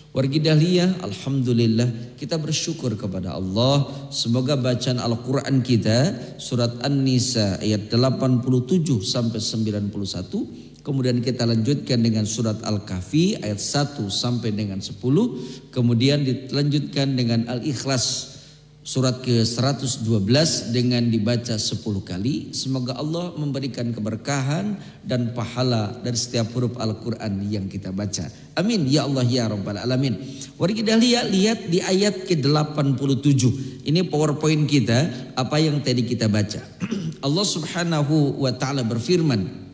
Wargi Dahlia, alhamdulillah kita bersyukur kepada Allah. Semoga bacaan Al-Quran kita surat An-Nisa ayat 87 sampai 91. Kemudian kita lanjutkan dengan surat Al-Kahfi ayat 1 sampai dengan 10. Kemudian dilanjutkan dengan Al-Ikhlas surat ke-112 dengan dibaca 10 kali. Semoga Allah memberikan keberkahan dan pahala dari setiap huruf Al-Quran yang kita baca. Amin ya Allah ya Rabbal Alamin. Mari kita lihat di ayat ke-87. Ini PowerPoint kita, apa yang tadi kita baca. Allah Subhanahu wa taala berfirman,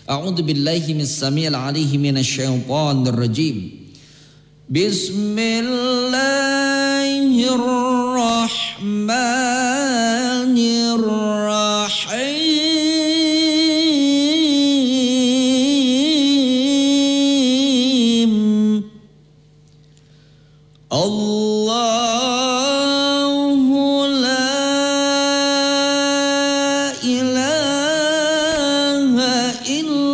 A'udzu billahi mis-sami'il 'aliim minasyaitonir rajim. Bismillahirrahmanirrahim. Allahu la ilaha illahu.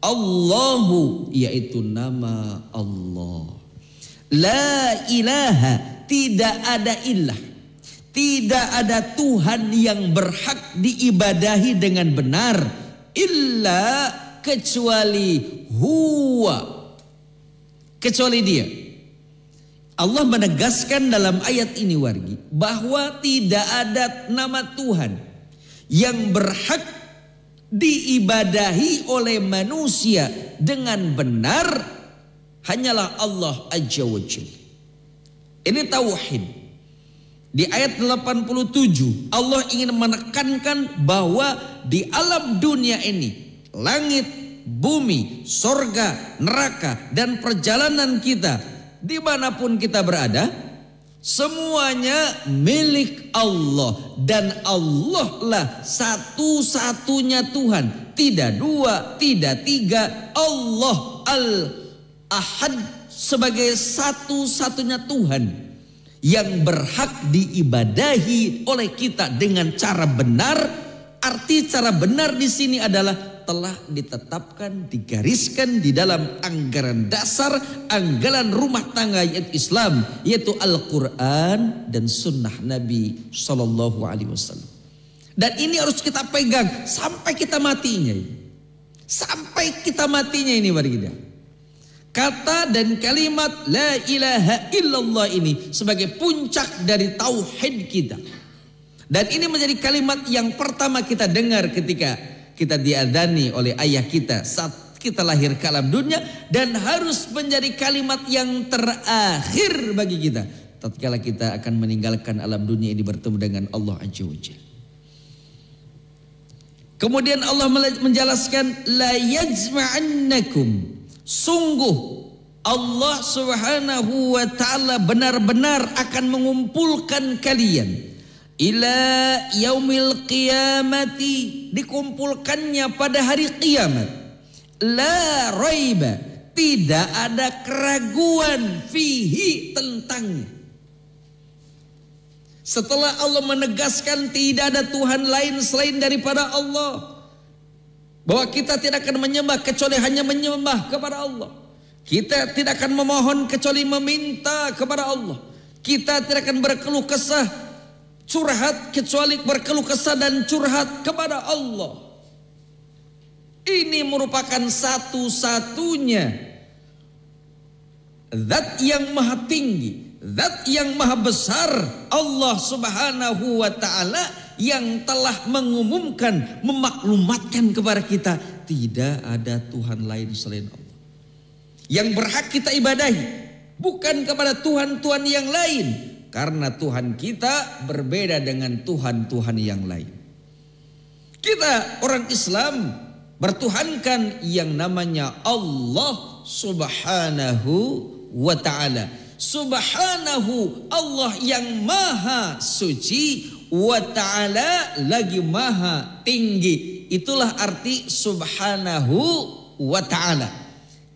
Allahu yaitu nama Allah. La ilaha, tidak ada ilah, tidak ada Tuhan yang berhak diibadahi dengan benar illa kecuali huwa, kecuali dia. Allah menegaskan dalam ayat ini wargi bahwa tidak ada nama Tuhan yang berhak diibadahi oleh manusia dengan benar, hanyalah Allah Azza wa Jalla. Ini tauhid. Di ayat 87 Allah ingin menekankan bahwa di alam dunia ini, langit, bumi, sorga, neraka, dan perjalanan kita dimanapun kita berada, semuanya milik Allah. Dan Allah lah satu-satunya Tuhan. Tidak dua, tidak tiga. Allah Al-Ahad sebagai satu-satunya Tuhan yang berhak diibadahi oleh kita dengan cara benar. Arti cara benar di sini adalah telah ditetapkan, digariskan di dalam anggaran dasar, anggaran rumah tangga Islam, yaitu Al-Quran dan Sunnah Nabi Sallallahu Alaihi Wasallam. Dan ini harus kita pegang sampai kita matinya. Sampai kita matinya ini mari kita. Kata dan kalimat la ilaha illallah ini sebagai puncak dari tauhid kita. Dan ini menjadi kalimat yang pertama kita dengar ketika kita diadani oleh ayah kita saat kita lahir ke alam dunia, dan harus menjadi kalimat yang terakhir bagi kita tatkala kita akan meninggalkan alam dunia ini bertemu dengan Allah Azza wa Jalla. Kemudian Allah menjelaskan la yajma'annakum, sungguh Allah Subhanahu wa taala benar-benar akan mengumpulkan kalian ila yaumil qiyamati, dikumpulkannya pada hari kiamat. La raiba, tidak ada keraguan fihi, tentangnya. Setelah Allah menegaskan tidak ada Tuhan lain selain daripada Allah, bahwa kita tidak akan menyembah kecuali hanya menyembah kepada Allah. Kita tidak akan memohon kecuali meminta kepada Allah. Kita tidak akan berkeluh kesah, curhat kecuali berkeluh kesah dan curhat kepada Allah. Ini merupakan satu-satunya zat yang maha tinggi, zat yang maha besar, Allah Subhanahu wa ta'ala, yang telah mengumumkan, memaklumatkan kepada kita tidak ada Tuhan lain selain Allah yang berhak kita ibadahi, bukan kepada Tuhan-Tuhan yang lain, karena Tuhan kita berbeda dengan Tuhan-Tuhan yang lain. Kita orang Islam bertuhankan yang namanya Allah Subhanahu wa ta'ala. Subhanahu, Allah yang maha suci, wa ta'ala lagi maha tinggi. Itulah arti subhanahu wa ta'ala.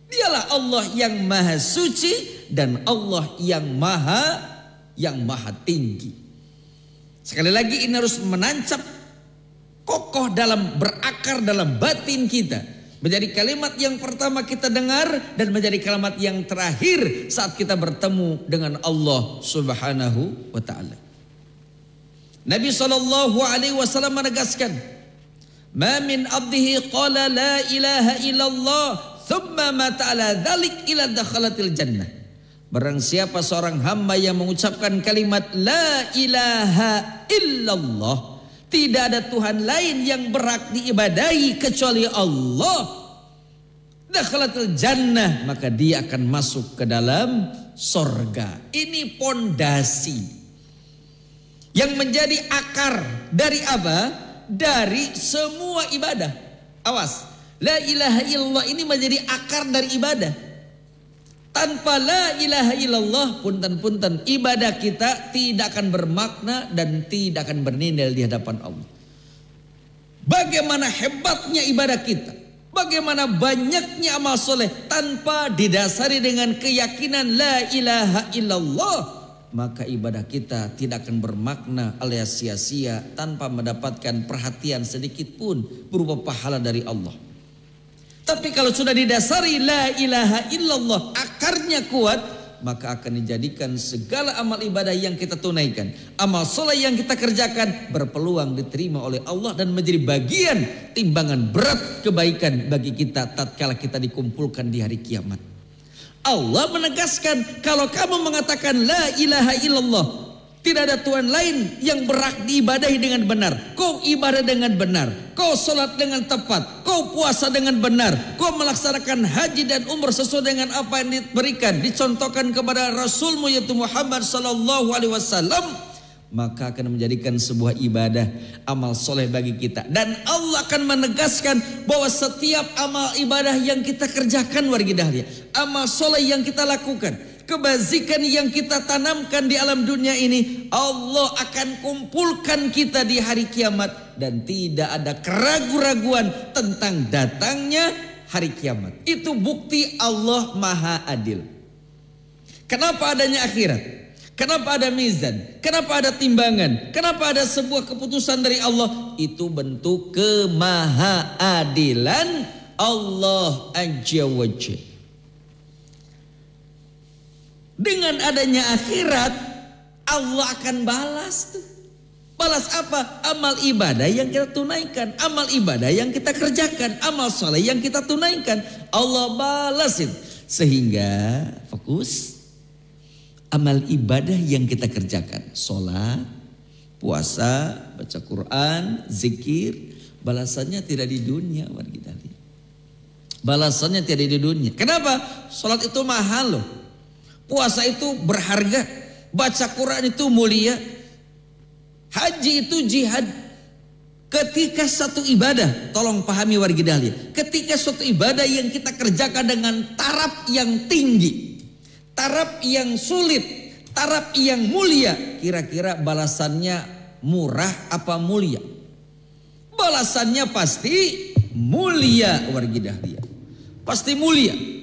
Dialah Allah yang maha suci dan Allah yang maha tinggi. Sekali lagi ini harus menancap kokoh dalam, berakar dalam batin kita, Menjadi kalimat yang pertama kita dengar dan menjadi kalimat yang terakhir saat kita bertemu dengan Allah Subhanahu wa taala. Nabi SAW menegaskan, "Ma min abdihi qala la ilaha illallah thumma mata ala dzalik ila dakhalatil jannah." Barang siapa seorang hamba yang mengucapkan kalimat la ilaha illallah, tidak ada Tuhan lain yang berhak diibadahi kecuali Allah, dakhalatil jannah, maka dia akan masuk ke dalam sorga. Ini pondasi yang menjadi akar dari apa? Dari semua ibadah. Awas, la ilaha illallah ini menjadi akar dari ibadah. Tanpa la ilaha illallah, punten-punten, ibadah kita tidak akan bermakna dan tidak akan bernilai di hadapan Allah. Bagaimana hebatnya ibadah kita, bagaimana banyaknya amal soleh, tanpa didasari dengan keyakinan la ilaha illallah, maka ibadah kita tidak akan bermakna alias sia-sia tanpa mendapatkan perhatian sedikit pun berupa pahala dari Allah. Tapi kalau sudah didasari la ilaha illallah, akarnya kuat, maka akan dijadikan segala amal ibadah yang kita tunaikan, amal soleh yang kita kerjakan, berpeluang diterima oleh Allah dan menjadi bagian timbangan berat kebaikan bagi kita tatkala kita dikumpulkan di hari kiamat. Allah menegaskan, kalau kamu mengatakan la ilaha illallah, tidak ada Tuhan lain yang berhak diibadahi dengan benar, kau ibadah dengan benar, kau sholat dengan tepat, kau puasa dengan benar, kau melaksanakan haji dan umrah sesuai dengan apa yang diberikan, dicontohkan kepada Rasulmu yaitu Muhammad sallallahu alaihi wasallam, maka akan menjadikan sebuah ibadah, amal soleh bagi kita. Dan Allah akan menegaskan bahwa setiap amal ibadah yang kita kerjakan, wargi dahlia, amal soleh yang kita lakukan, kebazikan yang kita tanamkan di alam dunia ini, Allah akan kumpulkan kita di hari kiamat dan tidak ada keraguan-raguan tentang datangnya hari kiamat. Itu bukti Allah Maha Adil. Kenapa adanya akhirat? Kenapa ada mizan? Kenapa ada timbangan? Kenapa ada sebuah keputusan dari Allah? Itu bentuk kemahaadilan Allah Azza wa Jalla. Dengan adanya akhirat, Allah akan balas tuh. Balas apa? Amal ibadah yang kita tunaikan, amal ibadah yang kita kerjakan, amal soleh yang kita tunaikan, Allah balasin. Sehingga fokus amal ibadah yang kita kerjakan, sholat, puasa, baca Quran, zikir, balasannya tidak di dunia, mari kita lihat. Balasannya tidak di dunia. Kenapa? Sholat itu mahal loh. Puasa itu berharga, baca Quran itu mulia, haji itu jihad. Ketika satu ibadah, tolong pahami wargi dahlia, ketika suatu ibadah yang kita kerjakan dengan taraf yang tinggi, taraf yang sulit, taraf yang mulia, kira-kira balasannya murah apa mulia? Balasannya pasti mulia, wargi dahlia, pasti mulia.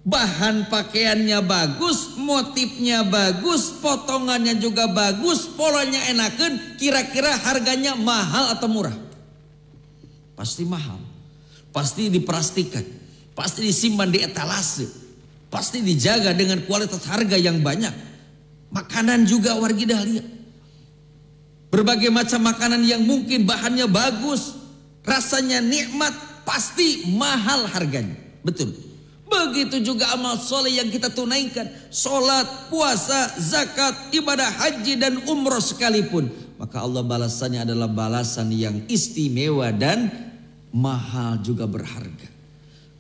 Bahan pakaiannya bagus, motifnya bagus, potongannya juga bagus, polanya enakan, kira-kira harganya mahal atau murah? Pasti mahal, pasti dipastikan, pasti disimpan di etalase, pasti dijaga dengan kualitas harga yang banyak. Makanan juga wargi dahlia, berbagai macam makanan yang mungkin bahannya bagus, rasanya nikmat, pasti mahal harganya, betul. Begitu juga amal soleh yang kita tunaikan, sholat, puasa, zakat, ibadah haji dan umroh sekalipun, maka Allah balasannya adalah balasan yang istimewa dan mahal juga berharga.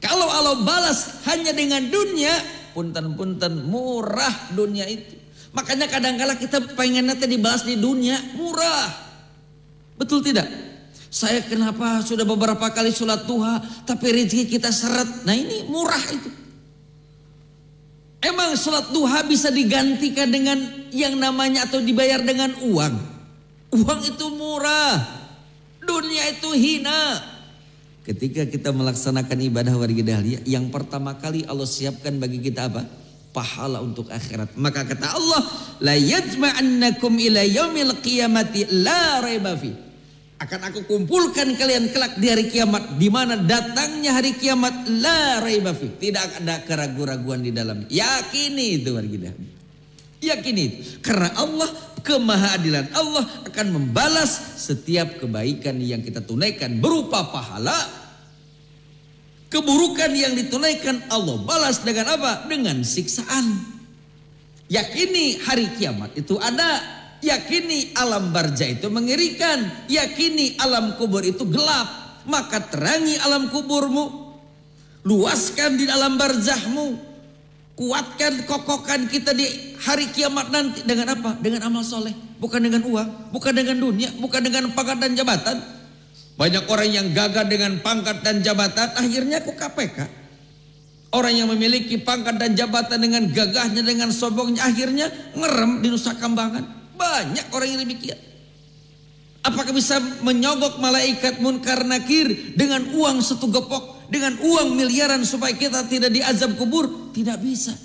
Kalau Allah balas hanya dengan dunia, punten-punten murah dunia itu. Makanya kadang-kala kita pengen nanti dibalas di dunia murah, betul tidak? Saya kenapa sudah beberapa kali sholat duha tapi rezeki kita seret. Nah ini murah itu. Emang sholat duha bisa digantikan dengan yang namanya atau dibayar dengan uang? Uang itu murah, dunia itu hina. Ketika kita melaksanakan ibadah warga dahlia, yang pertama kali Allah siapkan bagi kita apa? Pahala untuk akhirat. Maka kata Allah, la yajma'annakum ila yaumil qiyamati la raiba fi. Akan aku kumpulkan kalian kelak di hari kiamat, di mana datangnya hari kiamat la raiba fi, tidak ada keraguan-raguan di dalamnya. Yakini itu warga. Yakini itu. Karena Allah, kemahadilan Allah akan membalas setiap kebaikan yang kita tunaikan berupa pahala. Keburukan yang ditunaikan Allah balas dengan apa? Dengan siksaan. Yakini hari kiamat itu ada. Yakini alam barzah itu mengerikan. Yakini alam kubur itu gelap. Maka terangi alam kuburmu. Luaskan di alam barzahmu. Kuatkan, kokohkan kita di hari kiamat nanti. Dengan apa? Dengan amal soleh. Bukan dengan uang. Bukan dengan dunia. Bukan dengan pangkat dan jabatan. Banyak orang yang gagah dengan pangkat dan jabatan. Akhirnya ke KPK. Orang yang memiliki pangkat dan jabatan dengan gagahnya, dengan sombongnya, akhirnya ngerem di Nusa Kambangan. Banyak orang yang demikian. Apakah bisa menyogok malaikat munkar nakir dengan uang satu gepok, dengan uang miliaran supaya kita tidak diazab kubur? Tidak bisa.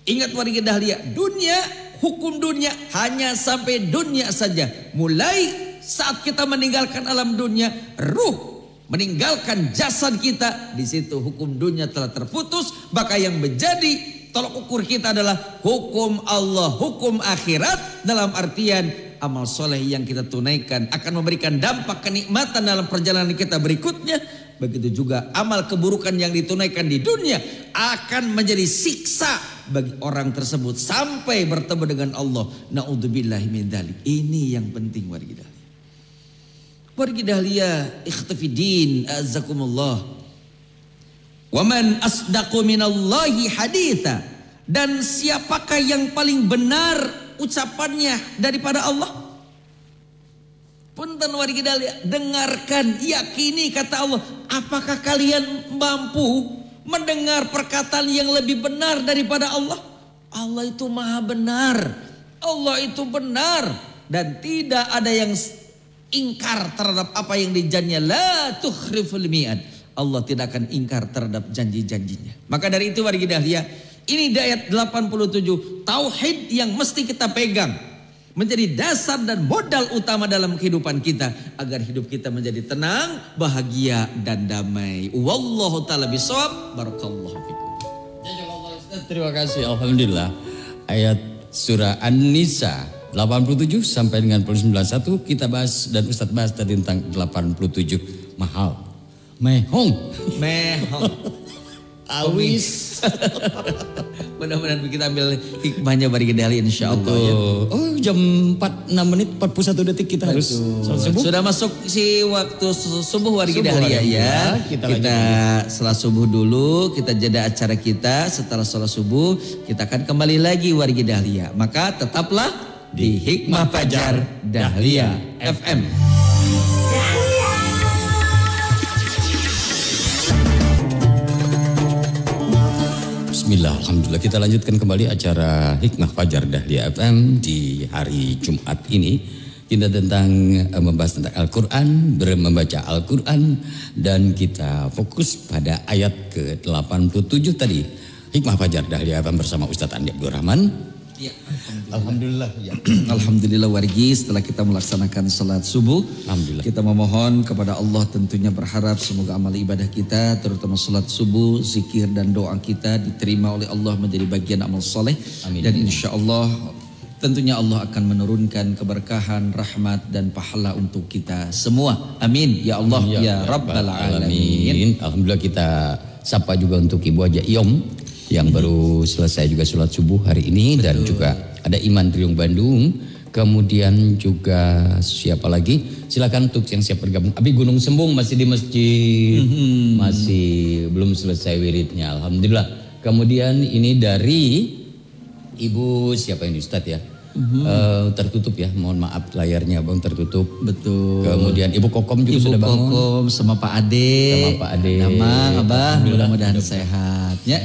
Ingat warga dahlia, dunia, hukum dunia hanya sampai dunia saja. Mulai saat kita meninggalkan alam dunia, ruh meninggalkan jasad kita, di situ hukum dunia telah terputus. Maka yang menjadi tolok ukur kita adalah hukum Allah, hukum akhirat, dalam artian amal soleh yang kita tunaikan akan memberikan dampak kenikmatan dalam perjalanan kita berikutnya. Begitu juga amal keburukan yang ditunaikan di dunia akan menjadi siksa bagi orang tersebut sampai bertemu dengan Allah. Na'udzubillahi min dzalik. Ini yang penting warga dahlia. Warga dahlia, ikhtifidin azakumullah. Waman asdaqu minallahi haditha, dan siapakah yang paling benar ucapannya daripada Allah? Punten warga dahlia, dengarkan, yakini kata Allah. Apakah kalian mampu mendengar perkataan yang lebih benar daripada Allah? Allah itu maha benar. Allah itu benar dan tidak ada yang ingkar terhadap apa yang dijanjinya. La tukhriful mi'ad. Allah tidak akan ingkar terhadap janji-janjinya. Maka dari itu warga dahlia, ini di ayat 87 tauhid yang mesti kita pegang, menjadi dasar dan modal utama dalam kehidupan kita agar hidup kita menjadi tenang, bahagia dan damai. Wallahu taala bishawab. Barakallahu fikum. Terima kasih. Alhamdulillah. Ayat surah An-Nisa 87 sampai dengan 91 kita bahas, dan Ustadz bahas tadi tentang 87 mahal. Mehong. Awis. Mudah-mudahan kita ambil hikmahnya bagi dahlia insyaallah ya. Oh, jam 4:06 41 detik kita harus subuh. Sudah masuk si waktu subuh warga dahlia ya. Kita setelah subuh dulu kita jeda acara kita. Setelah sholat subuh kita akan kembali lagi warga dahlia. Maka tetaplah di Hikmah Fajar Dahlia FM. Bismillah, alhamdulillah, kita lanjutkan kembali acara Hikmah Fajar Dahlia FM di hari Jumat ini. Kita membahas tentang Al-Quran, membaca Al-Quran, dan kita fokus pada ayat ke-87 tadi. Hikmah Fajar Dahlia FM bersama Ustadz Andi Abdul Rahman. Ya, alhamdulillah. Ya. Alhamdulillah wargi, setelah kita melaksanakan salat subuh, kita memohon kepada Allah, tentunya berharap semoga amal ibadah kita, terutama salat subuh, zikir dan doa kita diterima oleh Allah menjadi bagian amal soleh. Amin. Dan insya Allah tentunya Allah akan menurunkan keberkahan, rahmat dan pahala untuk kita semua. Amin ya Allah ya Rabbal Alamin. Alhamdulillah, kita sapa juga untuk Ibu Haja Iom yang baru selesai juga sholat subuh hari ini. Betul. Dan juga ada Iman Triung Bandung, kemudian juga siapa lagi, silakan untuk yang siap bergabung. Abi Gunung Sembung masih di masjid, masih belum selesai wiridnya, alhamdulillah. Kemudian ini dari Ibu siapa ini Ustadz ya, tertutup ya, mohon maaf layarnya Bang tertutup. Betul. Kemudian Ibu Kokom juga sudah bangun. Ibu Kokom sama Pak Ade. Nama Abah mudah-mudahan sehat ya.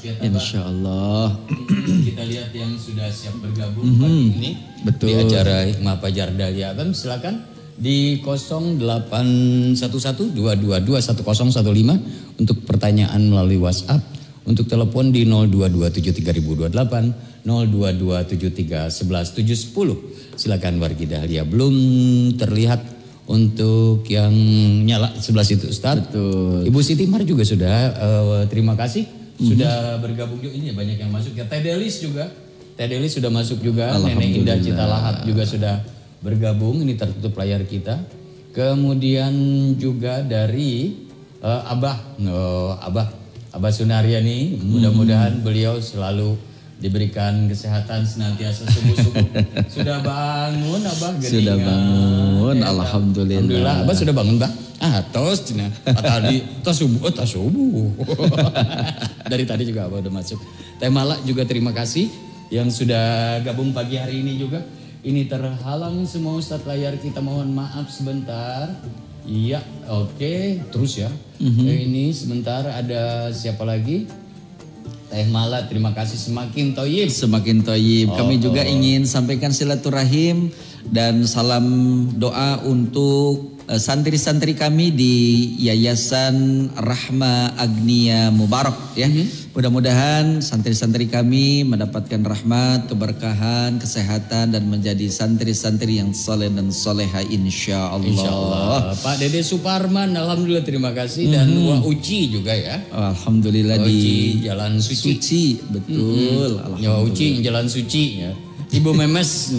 Insya Allah. Kita lihat yang sudah siap bergabung pagi ini. Betul. Di acara Hikmah Fajar Dahlia FM, silakan di 081122211015 untuk pertanyaan melalui WhatsApp, untuk telepon di 02273028, 0227311110. Silakan wargi Dahlia. Belum terlihat untuk yang nyala sebelah situ Ustaz. Betul. Ibu Siti Mar juga sudah terima kasih sudah bergabung juga. Ini banyak yang masuk ya. Teh Delis juga. Teh Delis sudah masuk juga. Nenek Indah Cita Lahap juga sudah bergabung. Ini tertutup layar kita. Kemudian juga dari Abah Sunaryani, mudah-mudahan beliau selalu diberikan kesehatan senantiasa subuh-subuh. Sudah bangun Abah geningan. Sudah bangun, alhamdulillah. Abah sudah bangun, Bang? Tos cina. Tadi tos subuh. Dari tadi juga Abah udah masuk. Teh Mala juga terima kasih yang sudah gabung pagi hari ini juga. Ini terhalang semua Ustadz layar kita, mohon maaf sebentar. Iya, oke, terus ya. Ini sebentar ada siapa lagi? Teh Mala, terima kasih, semakin toyib. Semakin toyib. Kami juga ingin sampaikan silaturahim dan salam doa untuk santri-santri kami di Yayasan Rahma Agnia Mubarak ya. Mudah-mudahan santri-santri kami mendapatkan rahmat, keberkahan, kesehatan dan menjadi santri-santri yang soleh dan soleha insya Allah. Insya Allah. Pak Dede Suparman, alhamdulillah terima kasih dan Wak Uci juga ya. Alhamdulillah di Jalan Suci. Betul. Wak Uci Jalan Suci ya. Ibu Memes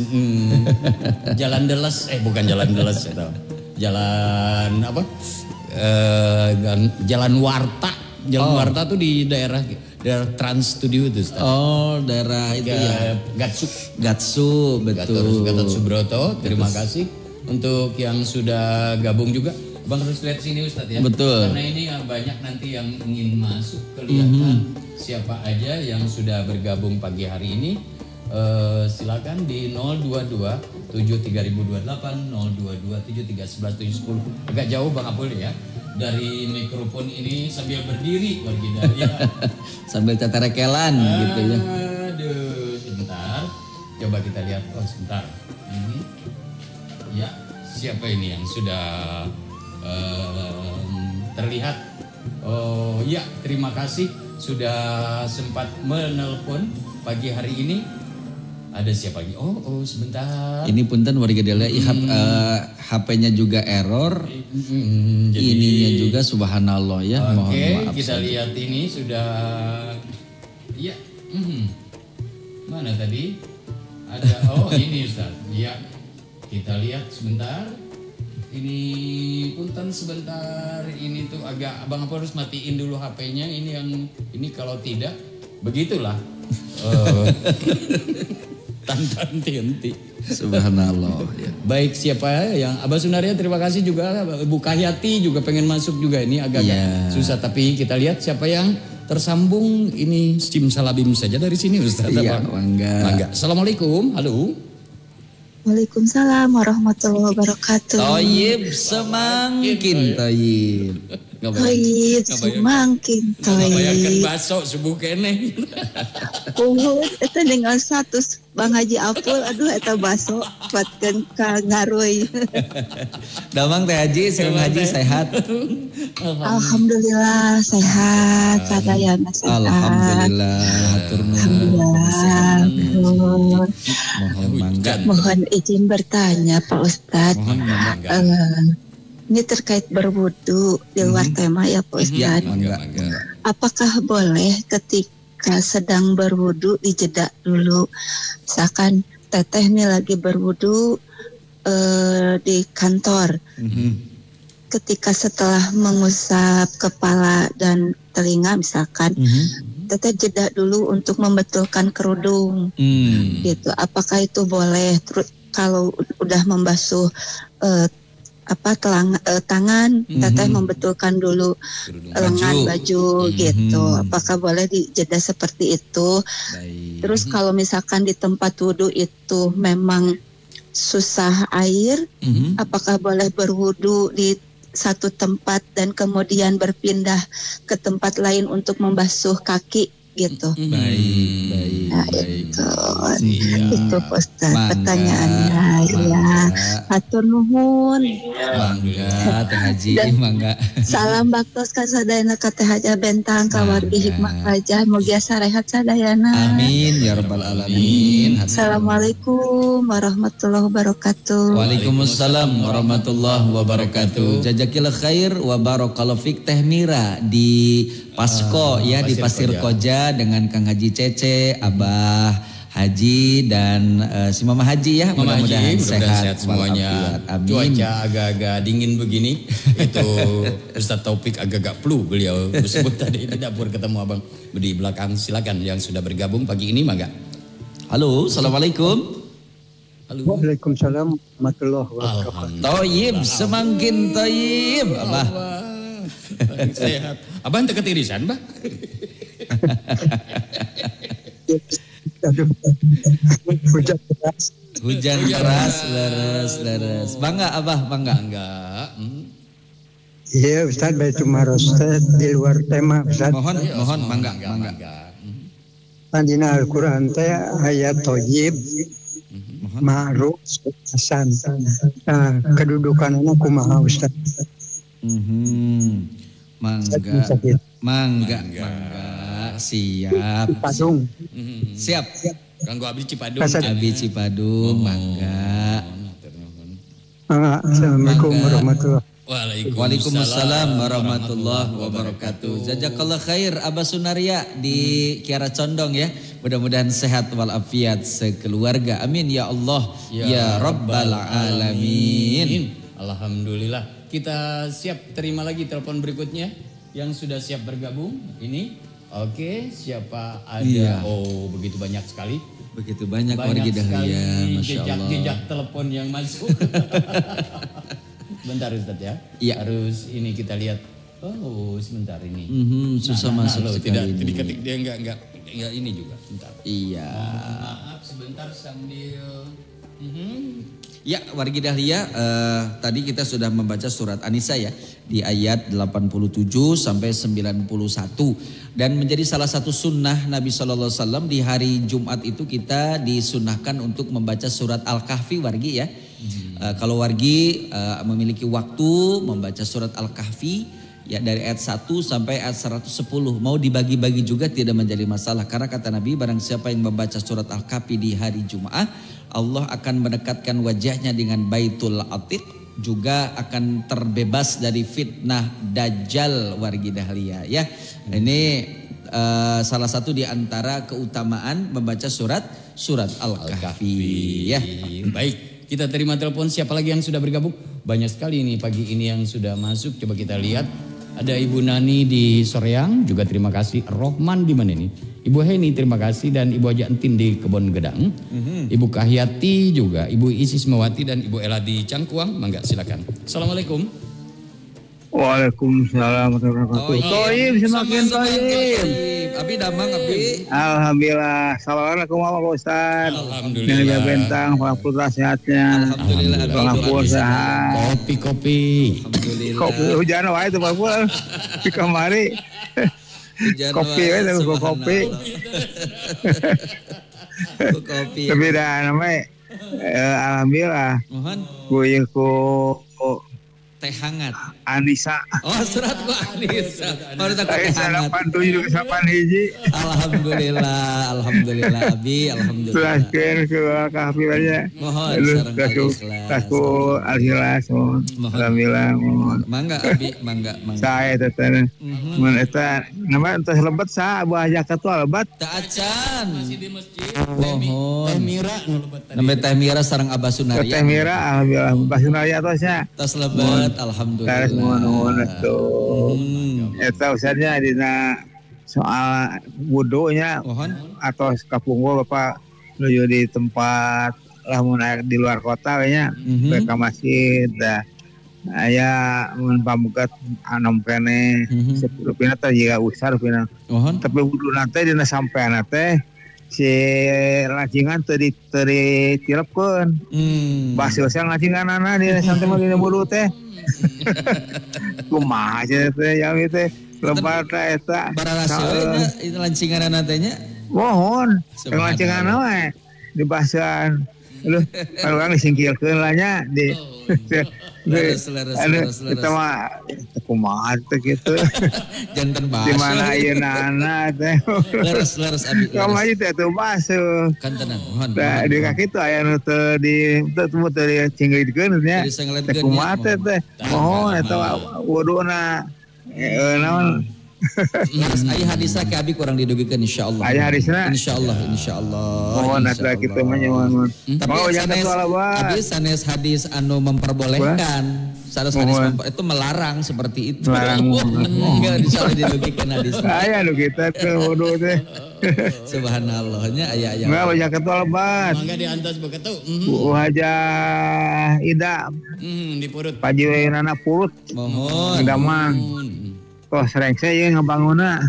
Jalan Deles, bukan Jalan Deles ya tahu. Jalan apa? Jalan Warta. Jalan Warta tuh di daerah Trans Studio itu Ustaz. Daerah itu ya. Gatsu, betul. Gatot Subroto, terima kasih untuk yang sudah gabung juga. Bang harus lihat sini Ustaz ya. Betul. Karena ini banyak nanti yang ingin masuk kelihatan siapa aja yang sudah bergabung pagi hari ini. Silakan di 022 73028 022 7311 710. Agak jauh Bang Apul ya dari mikrofon ini sambil berdiri pergi dari sambil teterekelan gitu ya. Aduh, sebentar. Coba kita lihat. Sebentar. Ini ya, siapa ini yang sudah terlihat? Ya, terima kasih sudah sempat menelpon pagi hari ini. Ada siapa lagi? Sebentar. Ini punten warga Dela, HP-nya juga error. Ininya juga subhanallah ya. Mohon maaf. Kita lihat ini sudah. Ya. Mana tadi? Ada. Ini Ustaz. Ya. Kita lihat sebentar. Ini punten sebentar. Ini tuh agak Abang apa harus matiin dulu HP-nya. Ini kalau tidak begitulah. Tanti. Subhanallah ya. Baik, siapa yang Abah Sunaria terima kasih juga. Bu Kahyati juga pengen masuk juga. Ini agak susah tapi kita lihat siapa yang tersambung. Ini simsalabim saja dari sini Ustaz. Iya, mangga. Assalamualaikum. Halo. Waalaikumsalam warahmatullahi wabarakatuh. Toyib semakin toyib. Toyib semakin toyib. Ngabayarkan baso subuh kene. Puhut itu dengan status Bang Haji Apul, aduh eta baso patkeun ka ngaruy. Damang Teh Haji, Sering Haji sehat. Alhamdulillah sehat, sadayana sehat. Alhamdulillah, hatur nuhun. Mohon izin bertanya Pak Ustadz. Ini terkait berwudu di luar tema ya Pak Ustadz. Apakah boleh ketika sedang berwudu dijeda dulu? Misalkan teteh nih lagi berwudu di kantor. Ketika setelah mengusap kepala dan telinga misalkan, teteh jeda dulu untuk membetulkan kerudung. Gitu. Apakah itu boleh? Terus kalau udah membasuh tangan, teteh membetulkan dulu lengan baju gitu. Apakah boleh dijeda seperti itu? Terus kalau misalkan di tempat wudhu itu memang susah air, apakah boleh berwudhu di satu tempat dan kemudian berpindah ke tempat lain untuk membasuh kaki gitu? Baik. itu. Iya. Itu Ustaz Mangga. pertanyaannya ya. Hatur nuhun. Mangga Teh Haji, mangga. Salam baktos ka sadayana ka Teh Haja Bentang ka wargi hikmah kerajaan mugia sarehat sadayana. Amin ya rabbal alamin. Assalamualaikum warahmatullahi wabarakatuh. Waalaikumsalam warahmatullahi wabarakatuh. Jazakillah khair wa barakallahu fik Teh Mira di Pasko ya di Pasir Koja dengan Kang Haji Cece, Abah Haji dan si Mama Haji ya. Mama Mudah-mudahan Haji, sehat semuanya. Amin. Cuaca agak-agak dingin begini. Itu Ustaz Taufik agak-agak flu beliau disebut tadi di dapur ketemu Abang di belakang. Silakan yang sudah bergabung pagi ini mangga. Halo, assalamualaikum. Halo. Waalaikumsalam warahmatullahi wabarakatuh. Toyib, semakin toyib, Abah. Sehat. Abang teu ketirisan, Bah? Aduh, hujan deras. Hujan deras, leres. Bangga Abah, bangga. Enggak. Iya Ustaz, baik cuma roster di luar tema Ustaz. Mohon, mangga. Dina Al-Quran teh ayat toyib, ma'ruf, hasan. Nah, kedudukannya kumaha Ustaz? Mangga. Siap. Padung. Siap. Ganggu Abi Cipadung. Abi Cipadung, mangga. Assalamualaikum warahmatullahi wabarakatuh. Waalaikumsalam warahmatullahi wabarakatuh. Jazakallah khair Abah Sunaria di Kiara Condong ya. Mudah-mudahan sehat walafiat sekeluarga. Amin ya Allah ya Rabbal alamin. Alhamdulillah. Kita siap terima lagi telepon berikutnya yang sudah siap bergabung. Ini oke, siapa ada? Iya. Oh, begitu banyak sekali. Begitu banyak warga Banyak sekali dahlia, masya Allah. jejak telepon yang masuk. Sebentar Ustaz ya. Iya. Harus ini kita lihat. Oh, sebentar ini. Susah masuk loh, sekali tidak ini. diketik dia enggak ini juga. Sebentar. Iya. Maaf sebentar sambil Ya wargi dahlia, tadi kita sudah membaca surat An-Nisa ya di ayat 87 sampai 91 dan menjadi salah satu sunnah Nabi SAW di hari Jumat itu kita disunahkan untuk membaca surat Al-Kahfi wargi ya. Kalau wargi memiliki waktu membaca surat Al-Kahfi ya dari ayat 1 sampai ayat 110 mau dibagi-bagi juga tidak menjadi masalah karena kata Nabi barang siapa yang membaca surat Al-Kahfi di hari Jumat Allah akan mendekatkan wajahnya dengan Baitul Atiq juga akan terbebas dari fitnah Dajjal wargi dahlia ya. Ini salah satu di antara keutamaan membaca surat Al-Kahfi ya. Baik, kita terima telepon. Siapa lagi yang sudah bergabung? Banyak sekali ini pagi ini yang sudah masuk. Coba kita lihat. Ada Ibu Nani di Soreang, juga terima kasih. Rohman di mana ini? Ibu Heni terima kasih dan Ibu Haja Entin di Kebon Gedang. Ibu Kahyati juga, Ibu Isis Mawati dan Ibu Ella di Cangkuang. Mangga silakan. Assalamualaikum. Waalaikumsalam warahmatullahi wabarakatuh. Toyib semakin toyib. Abi damang abi. Alhamdulillah. Assalamualaikum Pak Ustaz. Alhamdulillah. Yang Bentang, Pak Putra sehatnya. Alhamdulillah abi. Pak Pur sehat. Kopi. Alhamdulillah. Kopi hujan wae itu Pak Pur. Di kamari. Hujan Kopi wae, itu subhanallah. kopi. Kopi. Tapi dah namanya alhamdulillah. Mohon Ku teh hangat. Anissa. Oh surat ku Anissa. Baru tak teh Saya hangat. 87 ke 8 hiji. Alhamdulillah abi, alhamdulillah. Teruskan ke kahfi aja. Mohon Lalu sareng ikhlas. kasku al-ikhlas. Mohon. Alhamdulillah. Mohon. Mangga abi, mangga. Saya teteh. Mun eta nama entah lebat sa Abu Hajaka tu lebat. Teh acan. Masih di masjid. Mohon. Teh Mira nu lebat tadi. Namanya Teh Mira sareng Abah Sunaria. Teh Mira alhamdulillah basunaya tosnya. Tas lebat, alhamdulillah. Terus mohon tuh. Hmm. Eta usahanya dina soal wudunya Mohon. atau kapunggo Bapak menuju di tempat lamun di luar kota kayaknya ke masjid dah aya mun pamukat anom kene 10 pina teh jiga usar pina Mohon. tapi wudu nanti dina sampean teh si lacingan teu ditilepkeun basi usah lacinganana dina santai mah dina wudu teh kumaha cenah teh ya teh lebar teh eta Para rasio itu lancingan nantinya. Mohon kelancingan we dibahasan. Aduh, kalau orang disingkirkeun lah nya di Leres. kita mah kumaha teh kitu. Janten Di mana basuh. ayeuna teh. Leres abi. Kamu aja teh tuh basuh. Kan tenang. Mohon. Da di kaki tuh aya nu teu di teu teu cinggirikeun nya. Jadi sengeletkeun Teh kumaha teh teh. Mohon eta wuduna naon. Leres aya hadisna ke abi kurang didugikeun insyaallah. Aya hadisna? Insyaallah. Mohon atuh kitu mah mohon. Oh jangan salah Abi sanes hadis anu memperbolehkan. Sanes hadis itu melarang seperti itu. Melarang. Enggak bisa didugikeun hadis. Aya nu kita teh wudu teh. Subhanallahnya aya. Enggak banyak ketolbat. Mangga diantos begitu. Wajah Ida Di perut. pajiweunana purut. Mohon. Damang. Toh sereng saya ngebangunna.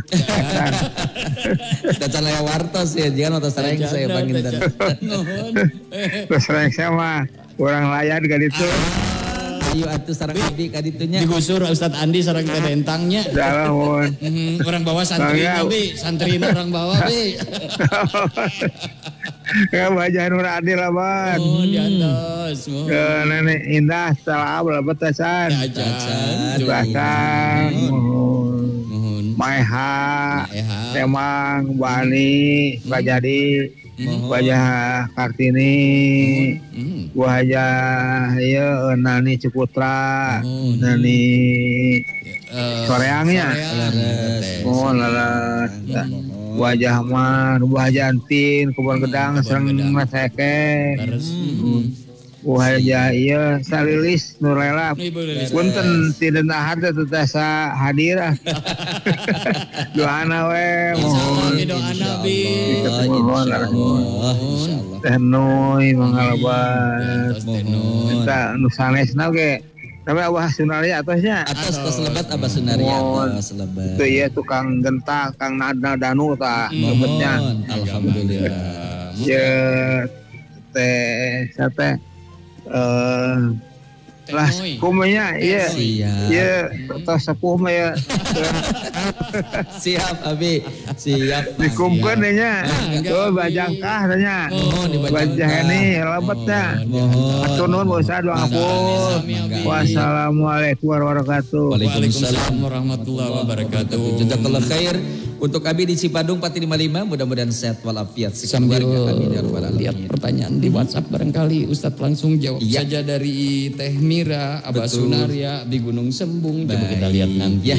Dan calaya wartos ya, jangan wartos sereng saya panginten. Terus sereng saya mah urang layan ka ditu. Ayo atuh sareng abi ka ditunya. Digusur Ustadz Andi sareng teh dentangnya. Salah mohon. Orang bawa santri Bi, santri orang bawa Bi. Ya wajah Nur Adil aman. Oh, diantos. Nenek Indah salah betasan. Acan. Betasan. Mohon. Maeha, Temang, Bani, Bajadi, Wajah Kartini, Wajah Nani Ciputra, Nani Soreangnya, mohon laras. Wajah Mar, Wajah Antin, Kebon Gedang, Sereng Maseke, Wajah iya Salilis Nurlela, punten tidak nahan tetasa hadirah. Doana we, mohon. Doana Bi. Mohon Insyaallah. Teh Noi mangalaban. Kita nusanesna ge. Tapi Abah Sunaria atasnya. Atas lebat Abah Sunaria atas lebat. Itu ya tukang gentah, kang Nadna Danu tak lebetnya. Alhamdulillah. Ya teh sate lah kumanya iya iya tos sepuh mah ya Siap abi, siap. dikumkeun nya oh bajangkah tanya bajah ini lebetnya atur nuhun Ustaz doa ngapun. Wassalamualaikum warahmatullahi wabarakatuh. Waalaikumsalam warahmatullahi wabarakatuh. Jazakallah khair untuk Abi di Cipadung 455, mudah-mudahan sehat walafiat. Sambil lihat pertanyaan di WhatsApp barangkali Ustadz langsung jawab saja dari Teh Mira, Abah Sunaria di Gunung Sembung. Coba kita lihat nanti. Ya.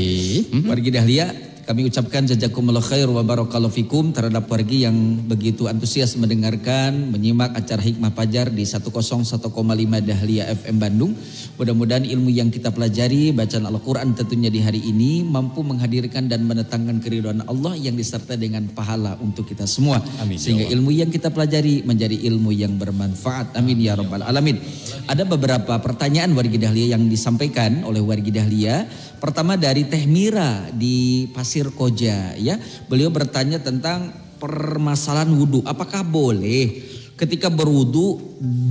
Wargi Dahlia, kami ucapkan jazakumullah khair wa barakallahu fikum terhadap wargi yang begitu antusias mendengarkan, menyimak acara Hikmah Fajar di 101,5 Dahlia FM Bandung. Mudah-mudahan ilmu yang kita pelajari, bacaan Al-Quran tentunya di hari ini mampu menghadirkan dan mendatangkan keridhaan Allah yang disertai dengan pahala untuk kita semua. Amin, sehingga ilmu yang kita pelajari menjadi ilmu yang bermanfaat. Amin ya rabbal alamin. Ada beberapa pertanyaan wargi Dahlia yang disampaikan oleh wargi Dahlia. Pertama dari Teh Mira di Pasir Koja ya. Beliau bertanya tentang permasalahan wudhu. Apakah boleh ketika berwudhu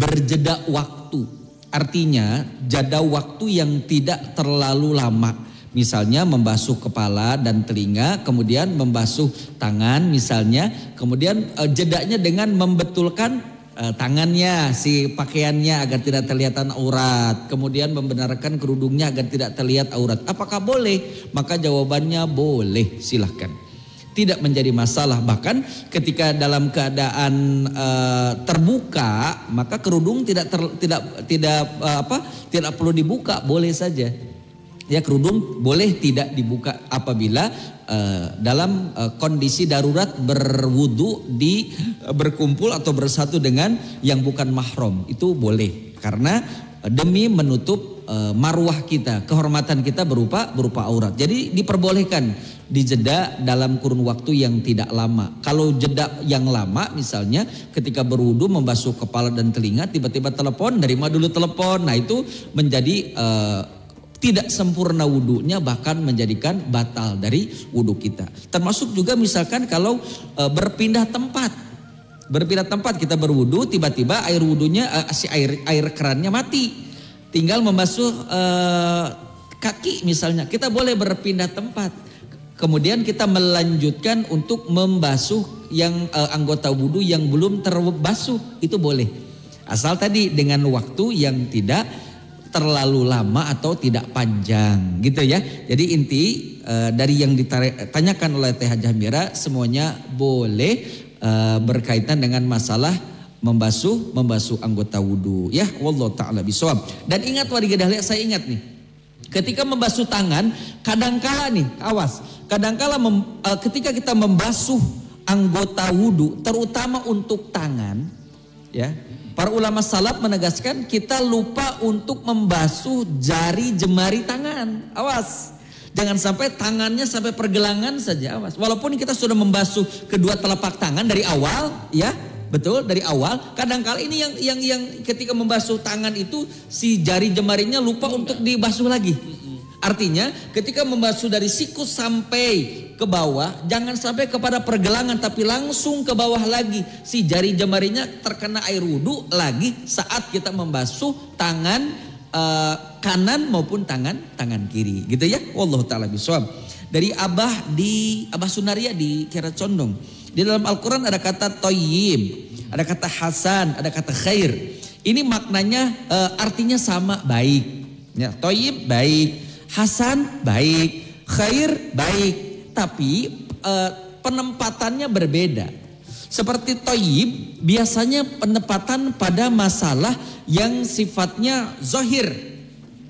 berjeda waktu? Artinya jeda waktu yang tidak terlalu lama. Misalnya membasuh kepala dan telinga, kemudian membasuh tangan misalnya. Kemudian jedanya dengan membetulkan tangannya, si pakaiannya agar tidak terlihat aurat. Kemudian membenarkan kerudungnya agar tidak terlihat aurat. Apakah boleh? Maka jawabannya boleh, silahkan. Tidak menjadi masalah. Bahkan ketika dalam keadaan terbuka, maka kerudung tidak perlu dibuka, boleh saja. Ya, kerudung boleh tidak dibuka apabila dalam kondisi darurat berwudu berkumpul atau bersatu dengan yang bukan mahram, itu boleh karena demi menutup marwah kita, kehormatan kita berupa aurat. Jadi diperbolehkan dijeda dalam kurun waktu yang tidak lama. Kalau jeda yang lama misalnya ketika berwudu membasuh kepala dan telinga tiba-tiba telepon, nerima dulu telepon. Nah itu menjadi tidak sempurna wudunya, bahkan menjadikan batal dari wudu kita. Termasuk juga misalkan kalau berpindah tempat kita berwudu, tiba-tiba air wudunya air kerannya mati, tinggal membasuh kaki misalnya, kita boleh berpindah tempat. kemudian kita melanjutkan untuk membasuh yang anggota wudhu yang belum terbasuh, itu boleh. Asal tadi dengan waktu yang tidak terlalu lama atau tidak panjang gitu ya. Jadi inti dari yang ditanyakan oleh Teh Hajah Mira semuanya boleh berkaitan dengan masalah membasuh anggota wudhu ya. Wallahu taala bisawab. Dan ingat warga dahlia, saya ingat nih, ketika membasuh tangan kadangkala nih, awas, kadangkala ketika kita membasuh anggota wudhu terutama untuk tangan ya, para ulama salaf menegaskan kita lupa untuk membasuh jari jemari tangan. Awas, jangan sampai tangannya sampai pergelangan saja, awas. Walaupun kita sudah membasuh kedua telapak tangan dari awal ya, betul, dari awal. Kadang-kala ini yang ketika membasuh tangan itu si jari jemarinya lupa untuk dibasuh lagi. Artinya ketika membasuh dari siku sampai ke bawah, jangan sampai kepada pergelangan tapi langsung ke bawah lagi. Si jari jemarinya terkena air wudhu lagi saat kita membasuh tangan kanan maupun tangan kiri gitu ya. Wallahu taala bisawab. Dari Abah Sunaria di Kiara Condong. Di dalam Al-Quran ada kata toyib, ada kata hasan, ada kata khair. Ini maknanya artinya sama, baik. Ya, toyib baik, hasan baik, khair baik. Tapi penempatannya berbeda. Seperti toyib biasanya penempatan pada masalah yang sifatnya zahir.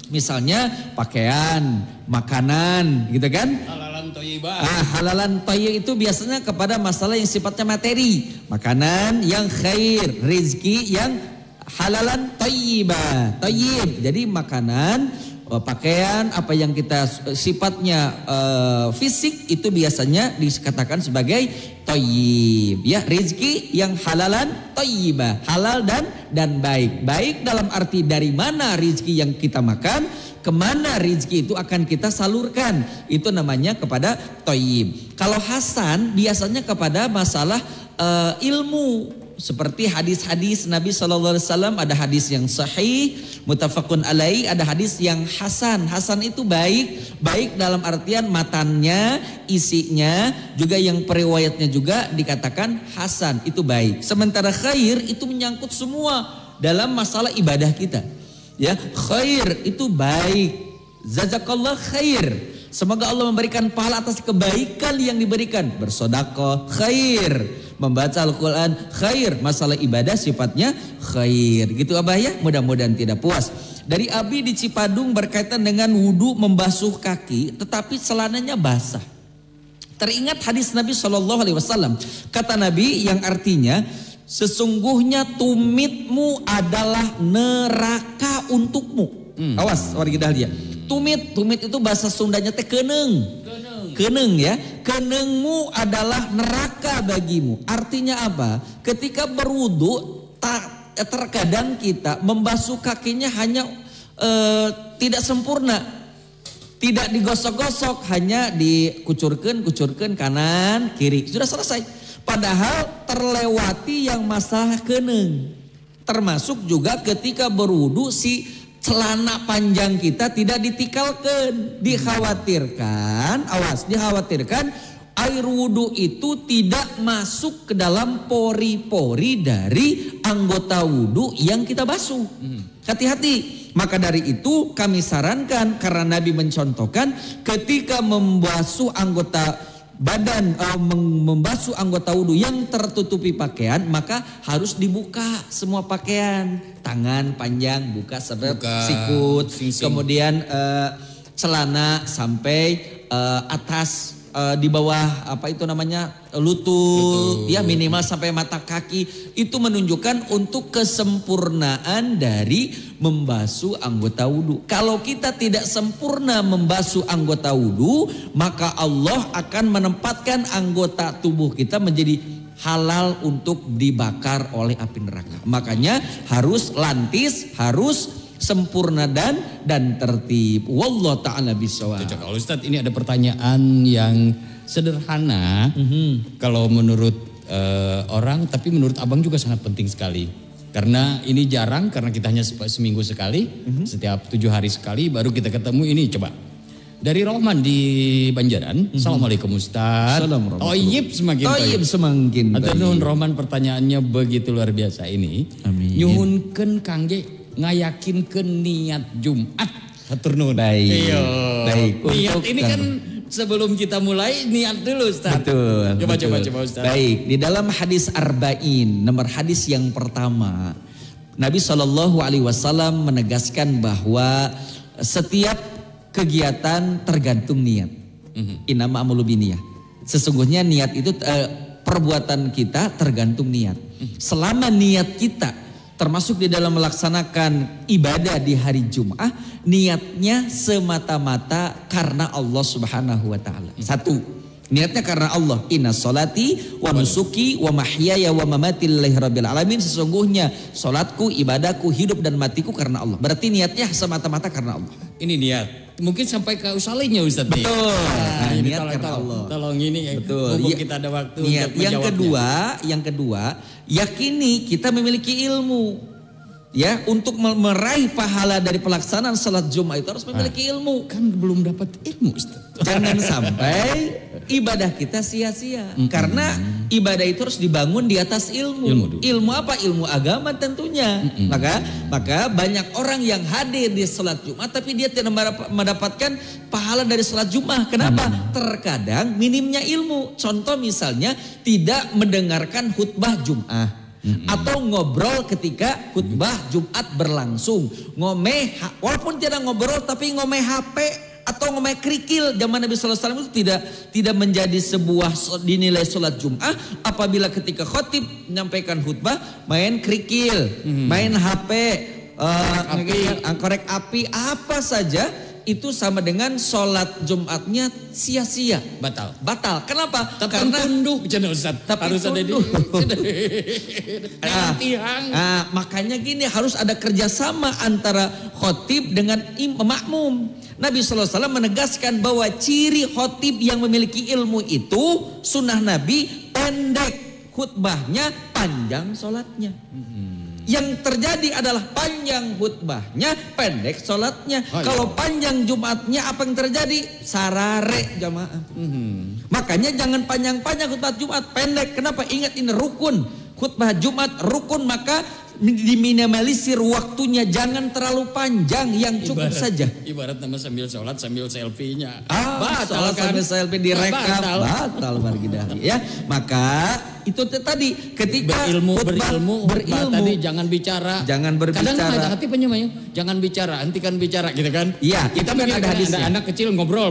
Misalnya pakaian, makanan gitu kan. Halalan toyibah. Halalan toyib itu biasanya kepada masalah yang sifatnya materi. Makanan yang khair, rezeki yang halalan toyibah. Toyib, jadi makanan, pakaian, apa yang kita sifatnya fisik itu biasanya dikatakan sebagai toyib ya. Rezeki yang halalan toyibah, halal dan baik. Baik dalam arti dari mana rezeki yang kita makan, kemana rezeki itu akan kita salurkan, itu namanya kepada toyib. Kalau hasan biasanya kepada masalah ilmu. Seperti hadis-hadis Nabi SAW, ada hadis yang sahih, muttafaqun alaih, ada hadis yang hasan. Hasan itu baik dalam artian matannya, isinya, juga yang periwayatnya juga dikatakan hasan, itu baik. Sementara khair itu menyangkut semua dalam masalah ibadah kita. Ya, khair itu baik. Jazakallah khair. Semoga Allah memberikan pahala atas kebaikan yang diberikan. Bersedekah khair, membaca Al-Quran khair, masalah ibadah sifatnya khair. Gitu Abah ya, mudah-mudahan tidak puas. Dari Abi di Cipadung berkaitan dengan wudhu membasuh kaki tetapi celananya basah. Teringat hadis Nabi SAW. Kata Nabi yang artinya, sesungguhnya tumitmu adalah neraka untukmu. Awas warga dahlia. Tumit itu bahasa Sundanya teh keneng ya. Kenengmu adalah neraka bagimu. Artinya apa? Ketika berwudu terkadang kita membasuh kakinya hanya tidak sempurna. Tidak digosok-gosok, hanya dikucurkan kanan kiri. Sudah selesai. Padahal terlewati yang masalah keneng. Termasuk juga ketika berwudu si celana panjang kita tidak ditikalkan. Dikhawatirkan air wudhu itu tidak masuk ke dalam pori-pori dari anggota wudhu yang kita basuh. Hati-hati. Maka dari itu kami sarankan, karena Nabi mencontohkan ketika membasuh anggota badan, membasuh anggota wudhu yang tertutupi pakaian, maka harus dibuka semua pakaian. Tangan panjang buka sampai sikut, kemudian celana sampai atas, di bawah apa itu namanya lutut, ya minimal sampai mata kaki. Itu menunjukkan untuk kesempurnaan dari membasuh anggota wudhu. Kalau kita tidak sempurna membasuh anggota wudhu, maka Allah akan menempatkan anggota tubuh kita menjadi halal untuk dibakar oleh api neraka. Makanya harus lantis, harus sempurna dan tertib. Wallahu ta'ala bisawab. Kalau Ustadz, ini ada pertanyaan yang sederhana. Kalau menurut orang, tapi menurut abang juga sangat penting sekali. Karena ini jarang, karena kita hanya seminggu sekali, setiap 7 hari sekali baru kita ketemu ini. Coba, dari Rohman di Banjaran. Assalamualaikum Ustaz. Toyib semakin toyib semakin toyib. Rohman pertanyaannya begitu luar biasa ini. Amin. Nyuhunkeun kangge ngayakinkeun niat Jumat. Hatur nuhun. Baik. Baik. Niat ini kan sebelum kita mulai niat dulu Ustaz. Betul. Coba Ustaz. Baik, di dalam hadis Arba'in, nomor hadis yang pertama, Nabi SAW menegaskan bahwa setiap kegiatan tergantung niat. Innama a'malu binniyah. Sesungguhnya niat itu perbuatan kita tergantung niat. Selama niat kita termasuk di dalam melaksanakan ibadah di hari Jumat, niatnya semata-mata karena Allah Subhanahu wa taala. Satu, niatnya karena Allah. Inna sholati wa nusuki wa mahyaya wa mamati lillahi rabbil alamin. Sesungguhnya salatku, ibadahku, hidup dan matiku karena Allah. Berarti niatnya semata-mata karena Allah. Ini niat. Mungkin sampai ke usalihnya Ustaz. Betul. Nah, ini niat karena Allah. Tolong ini. Betul. Mumpung kita ada waktu niat. untuk Yang kedua, yakini kita memiliki ilmu. Ya, untuk meraih pahala dari pelaksanaan salat Jumat itu harus memiliki ilmu. Kan belum dapat ilmu Ustaz. Jangan sampai ibadah kita sia-sia. Karena ibadah itu harus dibangun di atas ilmu. Ilmu apa? Ilmu agama tentunya. Maka banyak orang yang hadir di salat Jumat tapi dia tidak mendapatkan pahala dari salat Jumat. Kenapa? Terkadang minimnya ilmu. Contoh misalnya tidak mendengarkan khutbah Jumat. Atau ngobrol ketika khutbah Jumat berlangsung. Walaupun tidak ngobrol tapi ngomeh HP atau ngomeh kerikil. Zaman Nabi sallallahu alaihi wasallam itu tidak menjadi sebuah dinilai salat Jumat apabila ketika khotib menyampaikan khutbah main kerikil, main HP, korek api, apa saja itu sama dengan sholat Jumatnya sia-sia. Batal. Kenapa? Karena tunduk harus ada di makanya gini, harus ada kerjasama antara khotib dengan makmum. Nabi SAW menegaskan bahwa ciri khotib yang memiliki ilmu itu sunnah Nabi pendek khutbahnya, panjang sholatnya. Yang terjadi adalah panjang khutbahnya, pendek sholatnya. Kalau panjang Jumatnya, apa yang terjadi? Sarare jamaah. Makanya jangan panjang-panjang khutbah Jumat, pendek. Kenapa? Ingat ini rukun. Khutbah Jumat rukun, maka diminimalisir waktunya, jangan terlalu panjang, yang cukup saja. Ibarat nama sambil sholat sambil selfie-nya. Batal kan? Sambil selfie direkam, batal ya. Maka itu tadi ketika berilmu tadi jangan bicara. Jangan berbicara. Kadang hati penyemanya, jangan bicara, hentikan bicara gitu kan. Iya, kita kan ada anak kecil ngobrol,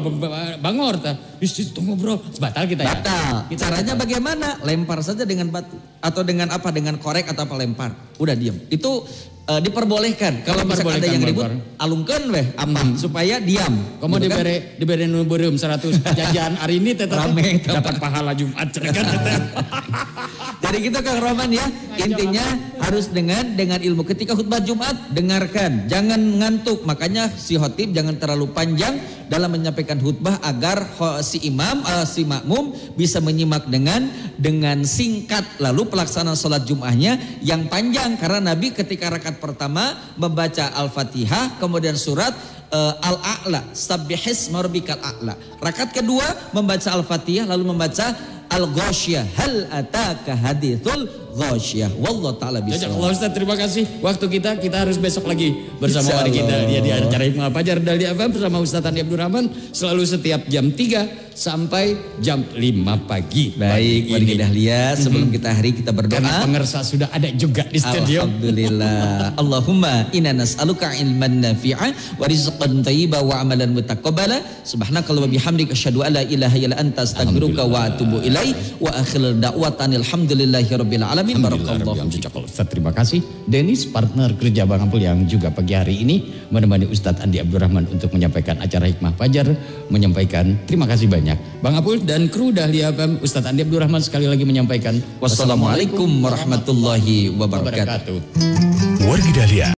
bangor itu ngobrol, batal kita ya. Batal. Caranya bagaimana? Lempar saja dengan batu atau dengan apa? Dengan korek atau apa, lempar. Udah diam. Itu diperbolehkan. Kalau misalkan ada yang ribut, alungkeun weh apa supaya diam. Kamu gitu diberi nubereum 100 jajan hari ini tetap dapat pahala Jumat kan. Jadi gitu Kang Roman ya. Intinya harus dengan ilmu. Ketika khutbah Jumat dengarkan, jangan ngantuk. Makanya si khotib jangan terlalu panjang dalam menyampaikan khutbah agar si imam si makmum bisa menyimak dengan singkat. Lalu pelaksanaan salat Jumatnya yang panjang, karena Nabi ketika rakaat pertama membaca Al-Fatihah, kemudian surat Al-A'la, Sabbihisma rabbikal a'la. Rakaat kedua membaca Al-Fatihah lalu membaca Al-Ghasyiyah, hal ataka hadithul ghasyiyah. Wallahu taala bisa. Jazakallahu Ustaz, terima kasih. Waktu kita harus besok lagi bersama adik kita di acara Hikmah Fajar Dahlia FM bersama Ustaz Andi Abdul Rahman, selalu setiap jam 3 sampai jam 5 pagi. Baik, Wargi Dahlia, sebelum kita akhiri kita berdoa. Karena pengersa sudah ada juga di studio. Alhamdulillah. Allahumma inna nas'aluka ilman nafi'a wa rizqan thayyiban wa amalan mutaqabbala. Subhanakallahumma bihamdika asyhadu an la ilaha illa anta astaghfiruka wa atubu ilaik. Wa akhir da'watan alhamdulillahirabbil alamin. Barakallahu fiik. Ustaz, terima kasih. Dennis, partner kerja Bang Ampul yang juga pagi hari ini menemani Ustaz Andi Abdul Rahman untuk menyampaikan acara Hikmah Fajar, menyampaikan terima kasih banyak. Bang Apul dan kru Dahlia FM, Ustadz Andi Abdul Rahman sekali lagi menyampaikan wassalamualaikum warahmatullahi wabarakatuh. Wargi Dahlia.